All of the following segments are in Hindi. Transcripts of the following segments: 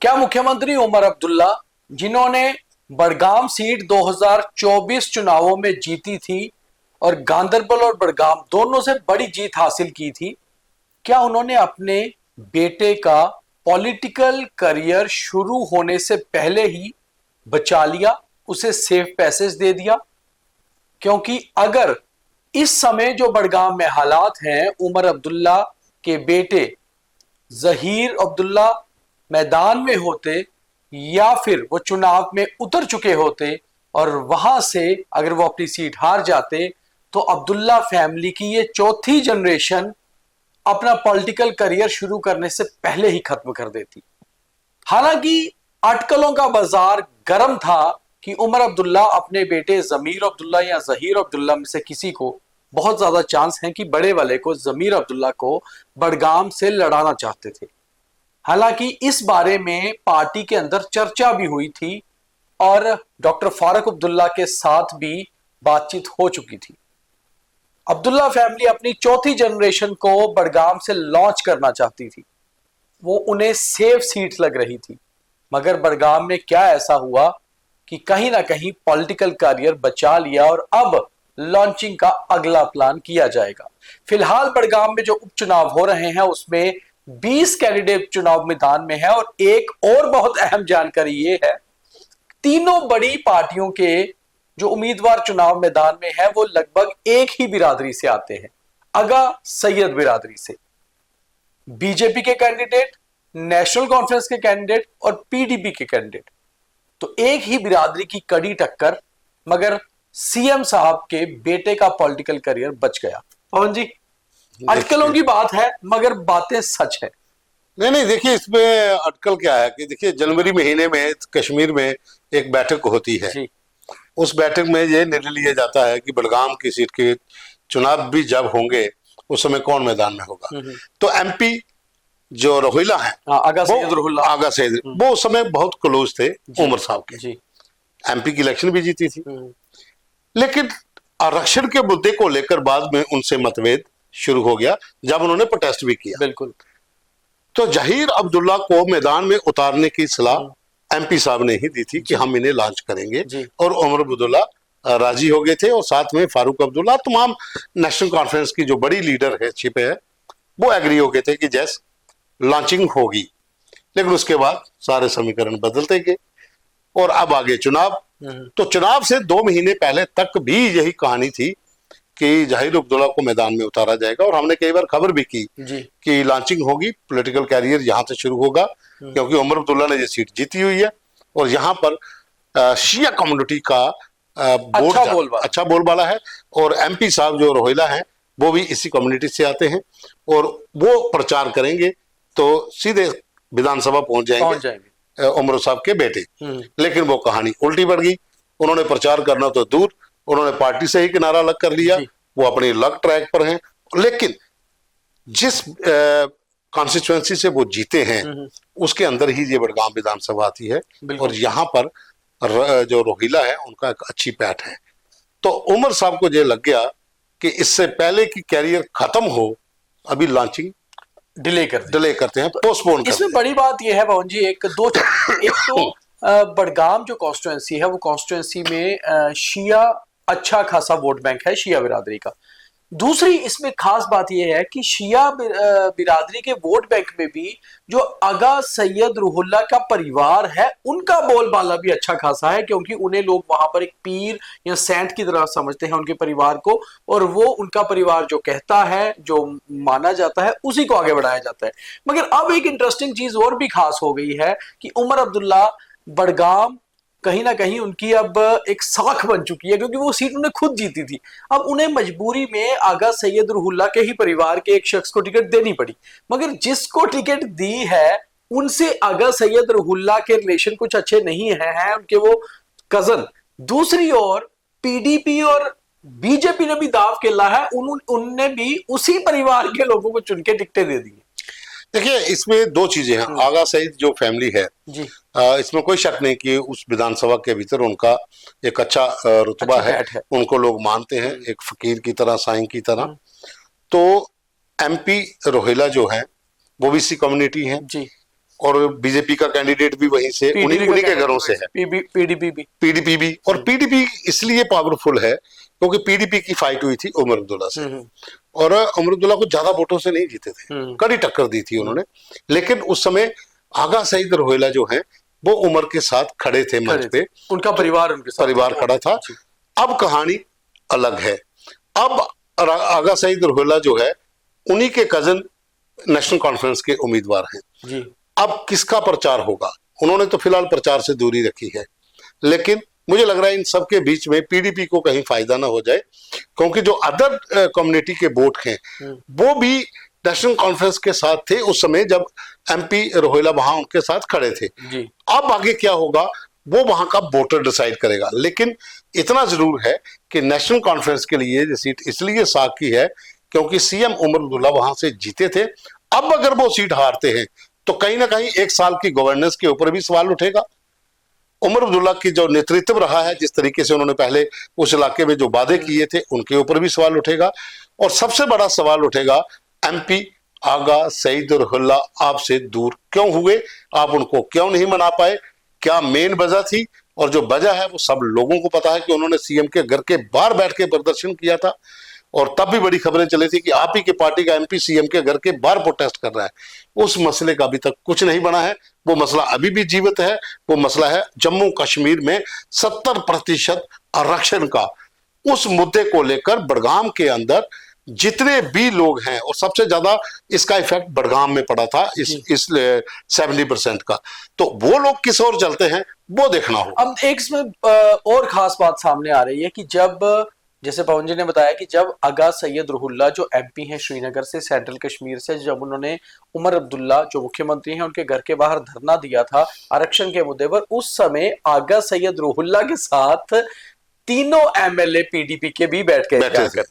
क्या मुख्यमंत्री उमर अब्दुल्ला, जिन्होंने बड़गाम सीट 2024 चुनावों में जीती थी और गांदरबल और बड़गाम दोनों से बड़ी जीत हासिल की थी, क्या उन्होंने अपने बेटे का पॉलिटिकल करियर शुरू होने से पहले ही बचा लिया, उसे सेफ पैसेज दे दिया? क्योंकि अगर इस समय जो बड़गाम में हालात हैं, उमर अब्दुल्ला के बेटे जहीर अब्दुल्ला मैदान में होते या फिर वो चुनाव में उतर चुके होते और वहां से अगर वो अपनी सीट हार जाते, तो अब्दुल्ला फैमिली की ये चौथी जनरेशन अपना पॉलिटिकल करियर शुरू करने से पहले ही खत्म कर देती। हालांकि अटकलों का बाजार गर्म था कि उमर अब्दुल्ला अपने बेटे जमीर अब्दुल्ला या जहीर अब्दुल्ला में से किसी को, बहुत ज्यादा चांस है कि बड़े वाले को, जमीर अब्दुल्ला को बड़गाम से लड़ाना चाहते थे। हालांकि इस बारे में पार्टी के अंदर चर्चा भी हुई थी और डॉक्टर फारूक अब्दुल्ला के साथ भी बातचीत हो चुकी थी। अब्दुल्ला फैमिली अपनी चौथी जनरेशन को बड़गाम से लॉन्च करना चाहती थी, वो उन्हें सेफ सीट लग रही थी। मगर बड़गाम में क्या ऐसा हुआ कि कहीं ना कहीं पॉलिटिकल करियर बचा लिया और अब लॉन्चिंग का अगला प्लान किया जाएगा। फिलहाल बड़गाम में जो उपचुनाव हो रहे हैं उसमें 20 कैंडिडेट चुनाव मैदान में है और एक और बहुत अहम जानकारी ये है, तीनों बड़ी पार्टियों के जो उम्मीदवार चुनाव मैदान में है वो लगभग एक ही बिरादरी से आते हैं, आगा सैयद बिरादरी से। बीजेपी के कैंडिडेट, नेशनल कॉन्फ्रेंस के कैंडिडेट और पीडीपी के कैंडिडेट, तो एक ही बिरादरी की कड़ी टक्कर। मगर सीएम साहब के बेटे का पॉलिटिकल करियर बच गया। पवन जी, अटकलों की बात है मगर बातें सच है। नहीं नहीं, देखिए इसमें अटकल क्या है कि देखिए जनवरी महीने में कश्मीर में एक बैठक होती है जी। उस बैठक में ये निर्णय लिया जाता है कि बड़गाम की सीट के चुनाव भी जब होंगे उस समय कौन मैदान में होगा। तो एमपी जो रोहिला है, आगा सैयद, वो उस समय बहुत क्लोज थे उमर साहब के। जी। एमपी की इलेक्शन भी जीती थी, लेकिन आरक्षण के मुद्दे को लेकर बाद में उनसे मतभेद शुरू हो गया जब उन्होंने प्रोटेस्ट भी किया। बिल्कुल। तो जहीर अब्दुल्ला को मैदान में उतारने की सलाह एमपी साहब ने ही दी थी कि हम इन्हें लॉन्च करेंगे, और उमर अब्दुल्ला राजी हो गए थे और साथ में फारूक अब्दुल्ला, तमाम नेशनल कॉन्फ्रेंस की जो बड़ी लीडर है छिपे है, वो एग्री हो गए थे कि जैसे लॉन्चिंग होगी। लेकिन उसके बाद सारे समीकरण बदलते गए और अब आगे चुनाव। तो चुनाव से 2 महीने पहले तक भी यही कहानी थी कि जहीर अब्दुल्ला को मैदान में उतारा जाएगा, और हमने कई बार खबर भी की कि लॉन्चिंग होगी, पॉलिटिकल कैरियर यहां से शुरू होगा, क्योंकि उमर अब्दुल्ला ने ये सीट जीती हुई है और यहाँ पर शिया कम्युनिटी का अच्छा बोलबाला है। और एमपी साहब जो रोहिला हैं वो भी इसी कम्युनिटी से आते हैं और वो प्रचार करेंगे तो सीधे विधानसभा पहुंच जाएंगे उमर साहब के बेटे। लेकिन वो कहानी उल्टी बढ़ गई, उन्होंने प्रचार करना तो दूर, उन्होंने पार्टी से ही किनारा अलग कर लिया, वो अपने अलग ट्रैक पर हैं। लेकिन जिस कॉन्स्टिट्यूएंसी से वो जीते हैं उसके अंदर ही ये बड़गाम विधानसभा आती है और यहाँ पर जो रोहिला है उनका एक अच्छी पैठ है। तो उमर साहब को ये लग गया कि इससे पहले कि कैरियर खत्म हो, अभी लॉन्चिंग डिले करते हैं, पोस्टपोन करते हैं। इसमें बड़ी बात यह है पवन जी, एक तो बड़गाम जो कॉन्स्टिट्यूएंसी है वो कॉन्स्टिट्यूएंसी में शिया अच्छा खासा वोट बैंक है, शिया बिरादरी का। दूसरी इसमें खास बात यह है कि शिया बिरादरी के वोट बैंक में भी जो आगा सैयद रूहुल्लाह का परिवार है उनका बोलबाला भी अच्छा खासा है, क्योंकि उन्हें लोग वहां पर एक पीर या सेंट की तरह समझते हैं उनके परिवार को, और वो उनका परिवार जो कहता है, जो माना जाता है, उसी को आगे बढ़ाया जाता है। मगर अब एक इंटरेस्टिंग चीज और भी खास हो गई है कि उमर अब्दुल्ला बड़गाम कहीं ना कहीं उनकी अब एक साख बन चुकी है, क्योंकि वो सीट उन्हें खुद जीती थी। अब उन्हें मजबूरी में आगा सैयद रूहुल्लाह के ही परिवार के एक शख्स को टिकट देनी पड़ी, मगर जिसको टिकट दी है उनसे आगा सैयद रूहुल्लाह के रिलेशन कुछ अच्छे नहीं है उनके वो कजन। दूसरी ओर पीडीपी और बीजेपी ने भी दाव खेला है, उनने भी उसी परिवार के लोगों को चुन के टिकटें दे दी। देखिए इसमें 2 चीजें हैं। आगा सईद जो फैमिली है जी, इसमें कोई शक नहीं कि उस विधानसभा के भीतर उनका एक अच्छा रुतबा है, उनको लोग मानते हैं एक फकीर की तरह, साईं की तरह। तो एमपी रोहिला जो है वो भी इसी कम्युनिटी है जी। और बीजेपी का कैंडिडेट भी वहीं से, उन्हीं के घरों से है, पीडीपी भी। और पीडीपी इसलिए पावरफुल है क्योंकि पीडीपी की फाइट हुई थी उमर अब्दुल्ला से, और उमर अब्दुल्ला को ज्यादा वोटों से नहीं जीते थे, कड़ी टक्कर दी थी उन्होंने। लेकिन उस समय आगा सईद रोहिला जो है वो उमर के साथ खड़े थे मंच पे, उनका परिवार उनके साथ परिवार खड़ा था। अब कहानी अलग है। अब आगा सईद रोहिला जो है उन्हीं के कजन नेशनल कॉन्फ्रेंस के उम्मीदवार हैं जी। अब किसका प्रचार होगा? उन्होंने तो फिलहाल प्रचार से दूरी रखी है, लेकिन मुझे लग रहा है इन सबके बीच में पीडीपी को कहीं फायदा ना हो जाए, क्योंकि जो अदर कम्युनिटी के वोट हैं वो भी नेशनल कॉन्फ्रेंस के साथ थे उस समय जब एमपी रोहिला वहां उनके साथ खड़े थे जी। अब आगे क्या होगा वो वहां का वोटर डिसाइड करेगा। लेकिन इतना जरूर है कि नेशनल कॉन्फ्रेंस के लिए ये सीट इसलिए साख की है क्योंकि सीएम उमर अब्दुल्ला वहां से जीते थे। अब अगर वो सीट हारते हैं तो कहीं ना कहीं एक साल की गवर्नेंस के ऊपर भी सवाल उठेगा। उमर अब्दुल्ला की जो नेतृत्व रहा है, जिस तरीके से उन्होंने पहले उस इलाके में जो वादे किए थे, उनके ऊपर भी सवाल उठेगा। और सबसे बड़ा सवाल उठेगा एमपी आगा सईद रोहिल्ला आपसे दूर क्यों हुए, आप उनको क्यों नहीं मना पाए, क्या मेन वजह थी? और जो वजह है वो सब लोगों को पता है कि उन्होंने सीएम के घर के बाहर बैठ के प्रदर्शन किया था, और तब भी बड़ी खबरें चली थी कि आप ही के पार्टी का एमपी सीएम के घर के बाहर प्रोटेस्ट कर रहा है। उस मसले का अभी तक कुछ नहीं बना है, वो मसला अभी भी जीवित है। वो मसला है जम्मू कश्मीर में 70% आरक्षण का। उस मुद्दे को लेकर बड़गाम के अंदर जितने भी लोग हैं, और सबसे ज्यादा इसका इफेक्ट बड़गाम में पड़ा था इस 70% का, तो वो लोग किस ओर चलते हैं वो देखना होगा। अब एक इसमें और खास बात सामने आ रही है कि जब, जैसे पवन जी ने बताया कि जब आगा सैयद रोहिल्ला जो एमपी हैं श्रीनगर से, सेंट्रल कश्मीर से, जब उन्होंने उमर अब्दुल्ला जो मुख्यमंत्री हैं उनके घर के बाहर धरना दिया था आरक्षण के मुद्दे पर, उस समय आगा सैयद रोहिल्ला के साथ तीनों एमएलए पीडीपी के भी बैठ गए।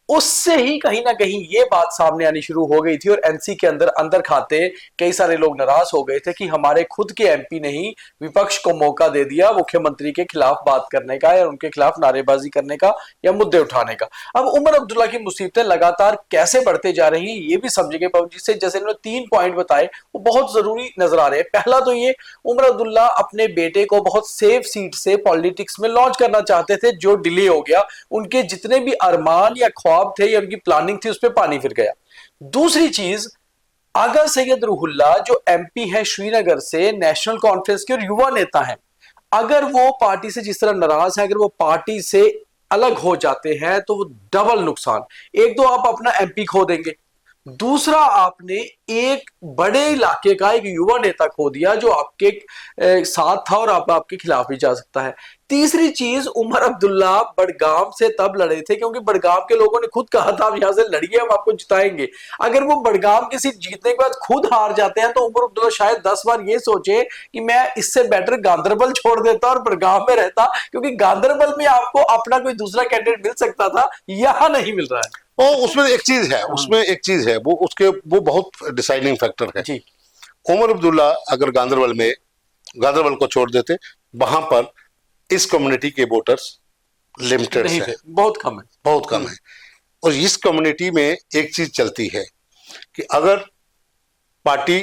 उससे ही कहीं ना कहीं ये बात सामने आनी शुरू हो गई थी, और एनसी के अंदर खाते कई सारे लोग नाराज हो गए थे कि हमारे खुद के एमपी ने ही विपक्ष को मौका दे दिया मुख्यमंत्री के खिलाफ बात करने का, या उनके खिलाफ नारेबाजी करने का, या मुद्दे उठाने का। अब उमर अब्दुल्ला की मुसीबतें लगातार कैसे बढ़ते जा रही हैं ये भी समझेंगे पवन जी से। जैसे इन्होंने 3 पॉइंट बताए वो बहुत जरूरी नजर आ रहे हैं। पहला तो ये, उमर अब्दुल्ला अपने बेटे को बहुत सेफ सीट से पॉलिटिक्स में लॉन्च करना चाहते थे, जो डिले हो गया। उनके जितने भी अरमान या ख्वाब थे या उनकी प्लानिंग थी उस पर पानी फिर गया। दूसरी चीज, आगा सैयद रोहिल्ला जो एमपी है श्रीनगर से, नेशनल कॉन्फ्रेंस के और युवा नेता हैं, अगर वो पार्टी से जिस तरह नाराज है, अगर वो पार्टी से अलग हो जाते हैं तो वो डबल नुकसान। एक तो आप अपना एमपी खो देंगे, दूसरा आपने एक बड़े इलाके का एक युवा नेता खो दिया जो आपके साथ था और आपके खिलाफ भी जा सकता है। तीसरी चीज, उमर अब्दुल्ला बड़गाम से तब लड़े थे क्योंकि बड़गाम के लोगों ने खुद कहा था आप यहां से लड़िए, हम आपको जिताएंगे। अगर वो बड़गाम की सीट जीतने के बाद खुद हार जाते हैं तो उमर अब्दुल्ला शायद 10 बार ये सोचे कि मैं इससे बेटर गांधरबल छोड़ देता और बड़गाम में रहता, क्योंकि गांधरबल में आपको अपना कोई दूसरा कैंडिडेट मिल सकता था, यहां नहीं मिल रहा है। उसमें एक चीज है, वो बहुत डिसाइडिंग फैक्टर है जी। उमर अब्दुल्ला अगर गांधरबल को छोड़ देते, वहां पर इस कम्युनिटी के वोटर्स लिमिटेड है, बहुत कम है। और इस कम्युनिटी में एक चीज चलती है कि अगर पार्टी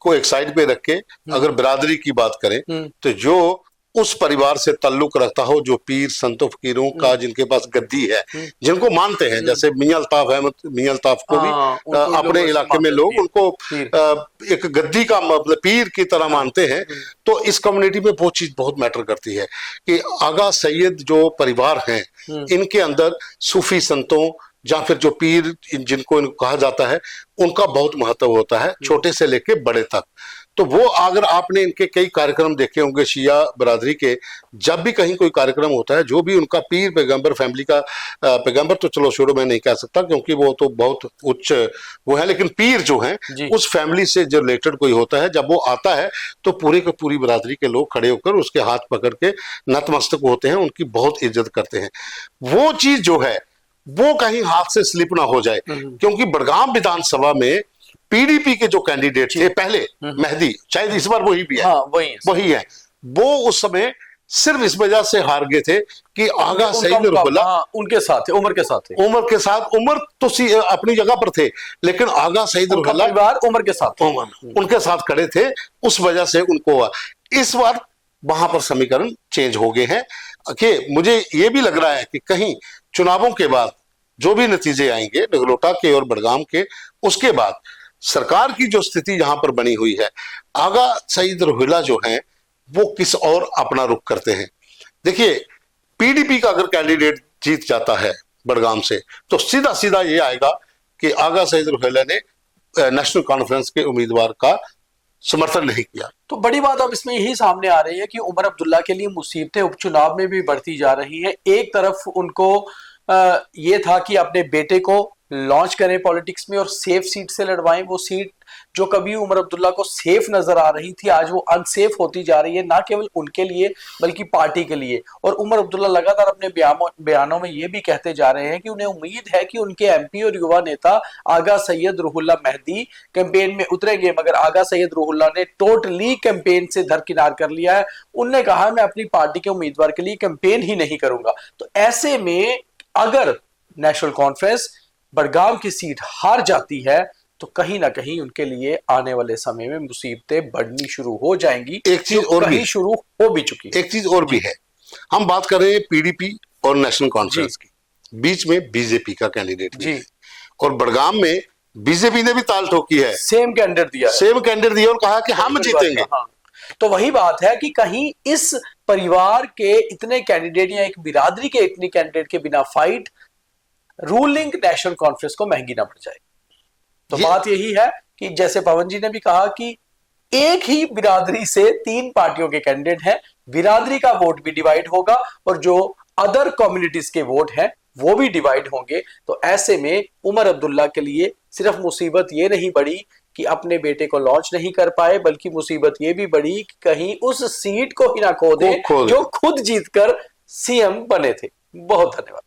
को एक साइड पे रख के अगर बिरादरी की बात करें तो जो उस परिवार से ताल्लुक रखता हो, जो पीर संतों फकीरों का जिनके पास गद्दी है, जिनको मानते हैं, जैसे मियां अल्ताफ अहमद, मियां अल्ताफ को भी अपने इलाके में लोग उनको एक गद्दी का मतलब पीर की तरह मानते हैं। तो इस कम्युनिटी में वो चीज बहुत मैटर करती है कि आगा सैयद जो परिवार हैं इनके अंदर सूफी संतों या फिर जो पीर जिनको कहा जाता है उनका बहुत महत्व होता है, छोटे से लेके बड़े तक। तो वो अगर आपने इनके कई कार्यक्रम देखे होंगे शिया बिरादरी के, जब भी कहीं कोई कार्यक्रम होता है, जो भी उनका पीर पैगंबर फैमिली का पैगंबर तो चलो छोड़ो मैं नहीं कह सकता क्योंकि वो तो बहुत उच्च वो है, लेकिन पीर जो है उस फैमिली से जो रिलेटेड कोई होता है, जब वो आता है तो पूरे के पूरी बिरादरी के लोग खड़े होकर उसके हाथ पकड़ के नतमस्तक होते हैं, उनकी बहुत इज्जत करते हैं। वो चीज जो है वो कहीं हाथ से स्लिप ना हो जाए, क्योंकि बड़गाम विधानसभा में पीडीपी के जो कैंडिडेट थे पहले, मेहदी, शायद इस बार वही भी है, वही है, वो उस समय सिर्फ इस वजह से हार गए थे कि आगा सईद रुहुल्ला उनके साथ थे, उमर के साथ थे। उमर के साथ, उमर तो अपनी जगह पर थे, लेकिन आगा सईद रुहुल्ला परिवार उमर के साथ, उनके साथ खड़े थे, उस वजह से उनको हुआ। इस बार वहां पर समीकरण चेंज हो गए हैं कि मुझे ये भी लग रहा है कि कहीं चुनावों के बाद जो भी नतीजे आएंगे नगरोटा के और बड़गाम के, उसके बाद सरकार की जो स्थिति यहां पर बनी हुई है, आगा सईद रुहुल्ला जो हैं वो किस और अपना रुख करते हैं। देखिए, पीडीपी का अगर कैंडिडेट जीत जाता है बड़गाम से तो सीधा सीधा ये आएगा कि आगा सईद रुहुल्ला ने नेशनल कॉन्फ्रेंस के उम्मीदवार का समर्थन नहीं किया। तो बड़ी बात अब इसमें यही सामने आ रही है कि उमर अब्दुल्ला के लिए मुसीबतें उपचुनाव में भी बढ़ती जा रही हैं। एक तरफ उनको ये था कि अपने बेटे को लॉन्च करें पॉलिटिक्स में और सेफ सीट से लड़वाएं। वो सीट जो कभी उमर अब्दुल्ला को सेफ नजर आ रही थी, आज वो अनसेफ होती जा रही है, ना केवल उनके लिए बल्कि पार्टी के लिए। और उमर अब्दुल्ला लगातार अपने बयानों में ये भी कहते जा रहे हैं कि उन्हें उम्मीद है कि उनके एमपी और युवा नेता आगा सैयद रुहुल्ला मेहदी कैंपेन में उतरेंगे, मगर आगा सैयद रुहुल्ला ने टोटली कैंपेन से दरकिनार कर लिया है। उनने कहा मैं अपनी पार्टी के उम्मीदवार के लिए कैंपेन ही नहीं करूंगा। तो ऐसे में अगर नेशनल कॉन्फ्रेंस बड़गाम की सीट हार जाती है तो कहीं ना कहीं उनके लिए आने वाले समय में मुसीबतें बढ़नी शुरू हो जाएंगी। एक चीज और भी शुरू हो भी चुकी है। एक चीज और भी है, हम बात कर रहे हैं पीडीपी और नेशनल कॉन्फ्रेंस की, बीच में बीजेपी का कैंडिडेट जी, और बड़गाम में बीजेपी ने भी ताल ठोकी है, सेम कैंडिडेट दिया और कहा कि हम जीतेंगे। हाँ। तो वही बात है कि कहीं इस परिवार के इतने कैंडिडेट या एक बिरादरी के इतने कैंडिडेट के बिना फाइट रूलिंग नेशनल कॉन्फ्रेंस को महंगी ना पड़ जाए। तो बात यही है कि जैसे पवन जी ने भी कहा कि एक ही बिरादरी से 3 पार्टियों के कैंडिडेट हैं, बिरादरी का वोट भी डिवाइड होगा और जो अदर कम्युनिटीज के वोट हैं वो भी डिवाइड होंगे। तो ऐसे में उमर अब्दुल्ला के लिए सिर्फ मुसीबत ये नहीं बढ़ी कि अपने बेटे को लॉन्च नहीं कर पाए, बल्कि मुसीबत ये भी बढ़ी कि कहीं उस सीट को ही ना खो दे जो खुद जीतकर सीएम बने थे। बहुत धन्यवाद।